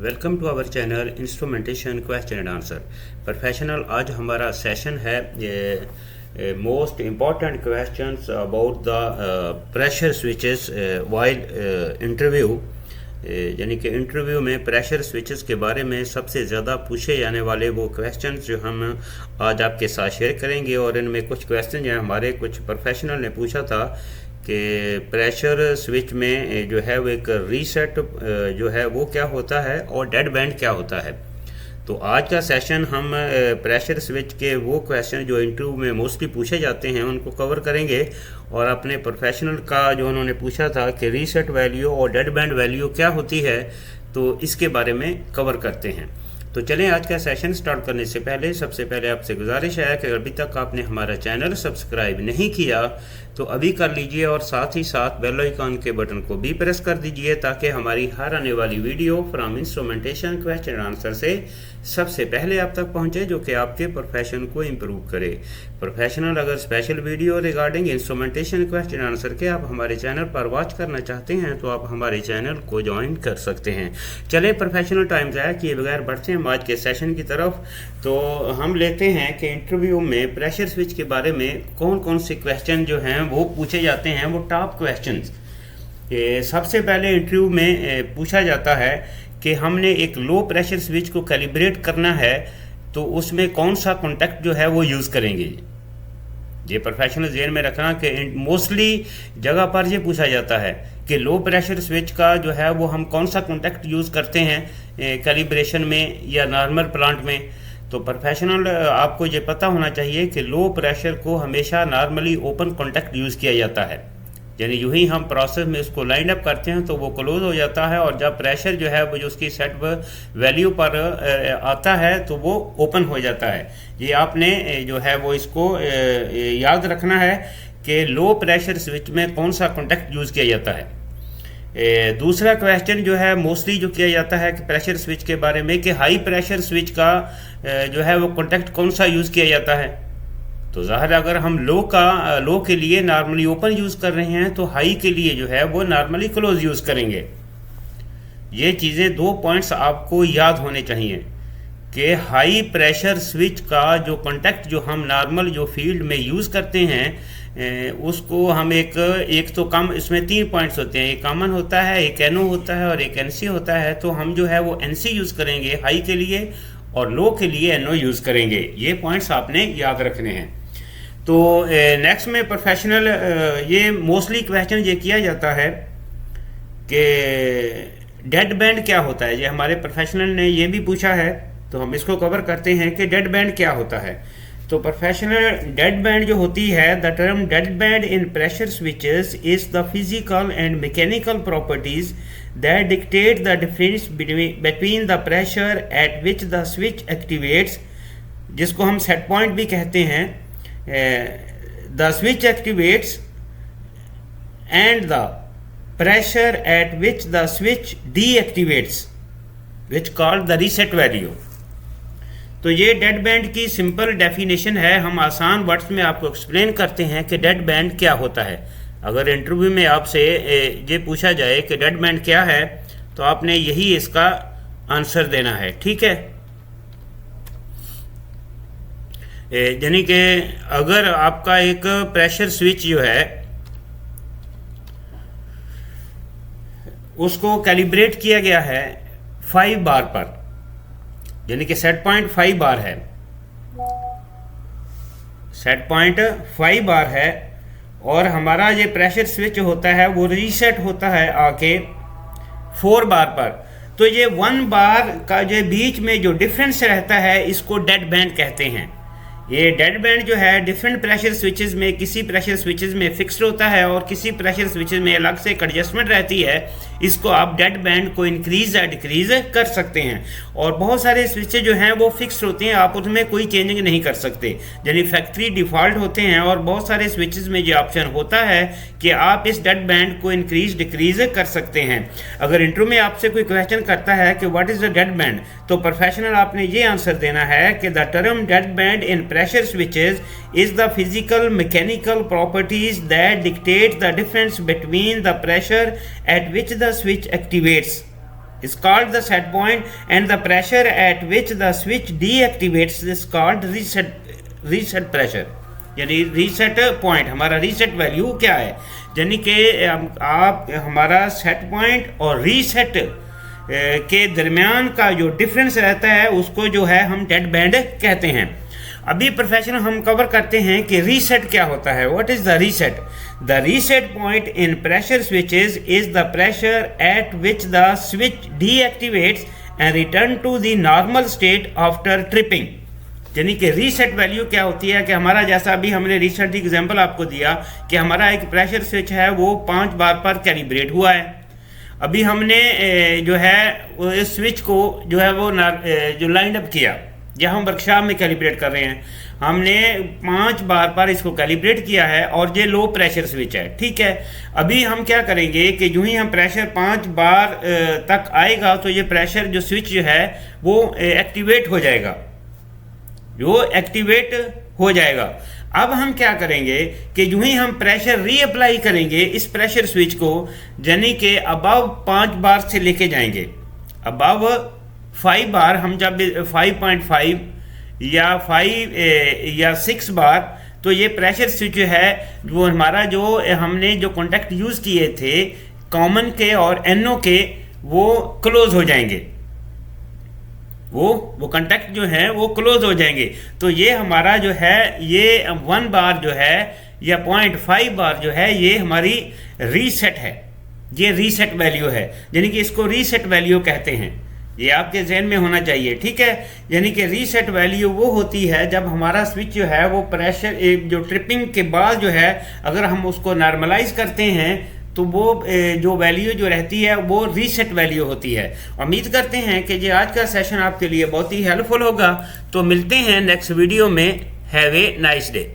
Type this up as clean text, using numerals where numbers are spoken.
Welcome to our channel instrumentation question and answer professional. आज हमारा session है most important questions about the pressure switches while interview. यानी कि interview में pressure switches के बारे में सबसे ज़्यादा पूछे जाने वाले वो क्वेश्चंस जो हम आज आपके साथ शेयर करेंगे। और इनमें कुछ क्वेश्चन जो है हमारे कुछ प्रोफेशनल ने पूछा था कि प्रेशर स्विच में जो है वो एक रीसेट जो है वो क्या होता है और डेड बैंड क्या होता है। तो आज का सेशन हम प्रेशर स्विच के वो क्वेश्चन जो इंटरव्यू में मोस्टली पूछे जाते हैं उनको कवर करेंगे। और अपने प्रोफेशनल का जो उन्होंने पूछा था कि रीसेट वैल्यू और डेड बैंड वैल्यू क्या होती है, तो इसके बारे में कवर करते हैं। तो चलें, आज का सेशन स्टार्ट करने से पहले सबसे पहले आपसे गुजारिश है कि अभी तक आपने हमारा चैनल सब्सक्राइब नहीं किया तो अभी कर लीजिए और साथ ही साथ बेल आइकन के बटन को भी प्रेस कर दीजिए ताकि हमारी हर आने वाली video from instrumentation question and answer से सबसे पहले आप तक पहुंचे, जो कि आपके प्रोफेशन को इम्प्रूव करे। प्रोफेशनल अगर special video regarding instrumentation question and answer के आप हमारे चैनल पर वॉच करना चाहते हैं तो आप हमारे चैनल को ज्वाइन कर सकते हैं। चले, प्रोफेशनल टाइम ज़ाया किए बगैर बढ़ते हैं आज के सेशन की तरफ। तो हम लेते हैं कि इंटरव्यू में प्रेशर स्विच के बारे में कौन कौन से क्वेश्चन जो हैं वो पूछे जाते हैं, वो टॉप क्वेश्चंस। सबसे पहले इंटरव्यू में पूछा जाता है कि हमने एक लो प्रेशर स्विच को कैलिब्रेट करना है तो उसमें कौन सा कॉन्टैक्ट जो है वो यूज़ करेंगे। ये प्रोफेशनल जेन में रखना कि मोस्टली जगह पर ये पूछा जाता है कि लो प्रेशर स्विच का जो है वो हम कौन सा कॉन्टैक्ट यूज़ करते हैं कैलिब्रेशन में या नॉर्मल प्लांट में। तो प्रोफेशनल आपको ये पता होना चाहिए कि लो प्रेशर को हमेशा नॉर्मली ओपन कॉन्टैक्ट यूज़ किया जाता है। यानी यूँ ही हम प्रोसेस में उसको लाइन अप करते हैं तो वो क्लोज हो जाता है, और जब प्रेशर जो है वो जो उसकी सेट वैल्यू पर आता है तो वो ओपन हो जाता है। ये आपने जो है वो इसको याद रखना है कि लो प्रेशर स्विच में कौन सा कॉन्टैक्ट यूज़ किया जाता है। दूसरा क्वेश्चन जो है मोस्टली जो किया जाता है कि प्रेशर स्विच के बारे में कि हाई प्रेशर स्विच का जो है वो कॉन्टैक्ट कौन सा यूज़ किया जाता है। तो ज़ाहिर अगर हम लो के लिए नॉर्मली ओपन यूज़ कर रहे हैं तो हाई के लिए जो है वो नॉर्मली क्लोज यूज़ करेंगे। ये चीज़ें दो पॉइंट्स आपको याद होने चाहिए कि हाई प्रेशर स्विच का जो कॉन्टैक्ट जो हम नॉर्मल जो फील्ड में यूज़ करते हैं उसको हम एक तो कम, इसमें 3 पॉइंट्स होते हैं, एक कॉमन होता है, एक एनओ होता है और एक एनसी होता है। तो हम जो है वो एनसी यूज़ करेंगे हाई के लिए और लो के लिए एनओ यूज़ करेंगे। ये पॉइंट्स आपने याद रखने हैं। तो नेक्स्ट में प्रोफेशनल ये मोस्टली क्वेश्चन ये किया जाता है कि डेड बैंड क्या होता है। ये हमारे प्रोफेशनल ने ये भी पूछा है तो हम इसको कवर करते हैं कि डेड बैंड क्या होता है। तो प्रोफेशनल डेड बैंड जो होती है, the term dead band in pressure switches is the physical and mechanical properties that dictate the difference between the pressure at which the switch activates, जिसको हम सेट पॉइंट भी कहते हैं। the switch activates and the pressure at which the switch deactivates, which called the reset value। तो ये dead band की simple definition है। हम आसान वर्ड्स में आपको एक्सप्लेन करते हैं कि डेड बैंड क्या होता है। अगर इंटरव्यू में आपसे ये पूछा जाए कि डेड बैंड क्या है तो आपने यही इसका आंसर देना है, ठीक है। यानी कि अगर आपका एक प्रेशर स्विच जो है उसको कैलिब्रेट किया गया है 5 बार पर, यानी कि सेट पॉइंट 5 बार है, सेट पॉइंट 5 बार है, और हमारा ये प्रेशर स्विच होता है वो रीसेट होता है आके 4 बार पर। तो ये 1 बार का जो बीच में जो डिफरेंस रहता है इसको डेड बैंड कहते हैं। ये डेड बैंड जो है डिफरेंट प्रेशर स्विचेस में, किसी प्रेशर स्विचेस में फिक्स्ड होता है और किसी प्रेशर स्विचेस में अलग से एक एडजस्टमेंट रहती है। इसको आप डेड बैंड को इंक्रीज या डिक्रीज कर सकते हैं। और बहुत सारे स्विचेस जो हैं वो फिक्स्ड होते हैं, आप उसमें कोई चेंजिंग नहीं कर सकते, यानी फैक्ट्री डिफ़ॉल्ट होते हैं। और बहुत सारे स्विचेस में ये ऑप्शन होता है कि आप इस डेड बैंड को इंक्रीज डिक्रीज कर सकते हैं। अगर इंटरव्यू में आपसे कोई क्वेश्चन करता है कि what is the dead band, तो प्रोफेशनल आपने ये आंसर देना है कि the term dead band in pressure switches is the physical mechanical properties that dictate the difference between the pressure at which the switch activates। is called the set point and the pressure at which the switch deactivates is called reset pressure। यानी reset point, हमारा reset value क्या है, यानी कि आप हमारा set point और reset के दरमियान का जो डिफरेंस रहता है उसको जो है हम डेड बैंड कहते हैं। अभी प्रोफेशनल हम कवर करते हैं कि रीसेट क्या होता है। What is the reset? The reset point in pressure switches is the pressure at which the switch deactivates and return to the normal state after tripping. यानी कि रीसेट वैल्यू क्या होती है कि हमारा, जैसा अभी हमने रीसेट एग्जांपल आपको दिया कि हमारा एक प्रेशर स्विच है वो 5 बार पर कैलिब्रेट हुआ है। अभी हमने जो है इस स्विच को जो है वो जो लाइन अप किया, या हम वर्कशॉप में कैलिब्रेट कर रहे हैं, हमने 5 बार पर इसको कैलिब्रेट किया है और ये लो प्रेशर स्विच है, ठीक है। अभी हम क्या करेंगे कि जो ही हम प्रेशर 5 बार तक आएगा तो ये प्रेशर जो स्विच जो है वो एक्टिवेट हो जाएगा, अब हम क्या करेंगे कि जो ही हम प्रेशर रीअप्लाई करेंगे इस प्रेशर स्विच को, यानी कि अबव 5 बार से लेके जाएंगे, अबव 5 बार हम जब 5.5 या 5 या 6 बार, तो ये प्रेशर स्विच जो है वो हमारा जो हमने जो कॉन्टैक्ट यूज़ किए थे कॉमन के और एनओ के, वो क्लोज हो जाएंगे, वो कॉन्टैक्ट जो है वो क्लोज हो जाएंगे। तो ये हमारा जो है ये 1 बार जो है या 0.5 बार जो है ये हमारी रीसेट है, ये रीसेट वैल्यू है, यानी कि इसको रीसेट वैल्यू कहते हैं। ये आपके जहन में होना चाहिए, ठीक है। यानी कि रीसेट वैल्यू वो होती है जब हमारा स्विच जो है वो प्रेशर जो ट्रिपिंग के बाद जो है अगर हम उसको नॉर्मलाइज करते हैं तो वो जो वैल्यू जो रहती है वो रीसेट वैल्यू होती है। उम्मीद करते हैं कि ये आज का सेशन आपके लिए बहुत ही हेल्पफुल होगा। तो मिलते हैं नेक्स्ट वीडियो में। Have a nice day.